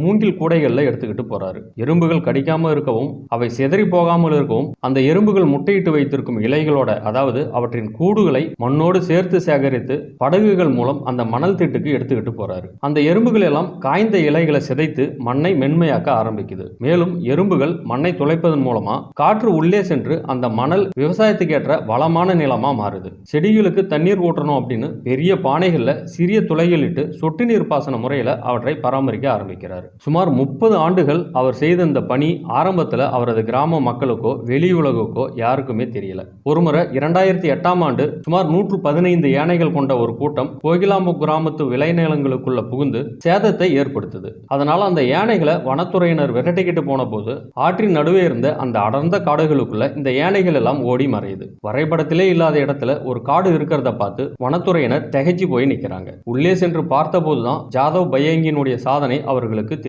மூங்கில் கூடைகள்ல எடுத்துக்கிட்டு போறாரு. எறும்புகள் கடிக்காம இருக்கவும் அவை சிதறி போகாமல் இருக்கவும் அந்த எறும்புகள் முட்டையிட்டு வைத்திருக்கும் இலைகளோட, அதாவது அவற்றின் கூடுகளை மண்ணோடு சேர்த்து சேகரித்து படகுகள் மூலம் அந்த மணல் திட்டுக்கு எடுத்துக்கிட்டு போறாரு. அந்த எறும்புகள் எல்லாம் காய்ந்த இலைகளை சிதைத்து மண்ணை மென்மையாக்க ஆரம்பிக்குது. மேலும் எறும்புகள் மண்ணை துளைப்பதன் மூலமா காற்று உள்ளே சென்று அந்த மணல் விவசாயத்துக்கு ஏற்ற வளமான நிலமா மாறுது. செடிகளுக்கு தண்ணீர் ஊற்றணும் அப்படின்னு பெரிய பானைகள்ல சிறிய துளைகள் இட்டு சொட்டு நீர் பாசன முறையில அவற்றை பராமரிக்க ஆரம்பிக்கிறார். சுமார் 30 ஆண்டுகள் அவர் செய்த இந்த பணி ஆரம்பத்தில் அவரது கிராம மக்களுக்கோ வெளி உலகுக்கோ யாருக்குமே தெரியல. ஒருமுறை 2008ஆம் ஆண்டு சுமார் 115 யானைகள் கொண்ட ஒரு கூட்டம் கோகிலாமுக் கிராமத்து விளைநிலங்களுக்குள்ள புகுந்து சேதத்தை ஏற்படுத்துது. அதனால அந்த யானைகளை வனத்துறையினர் விரட்டிக்கிட்டு போன போது ஆற்றின் நடுவே இருந்த அந்த அடர்ந்த காடுகளுக்குள்ள இந்த யானைகள் எல்லாம் ஓடி மறையுது. வரைபடத்திலே இல்லாத இடத்துல ஒரு காடு இருக்கிறத பார்த்து வனத்துறையினர் திகைச்சு போய் நிற்கிறாங்க. உள்ளே சென்று பார்த்த போதுதான் ஜாதவ் பயங்கினுடைய சாதனை அவர்களுக்கு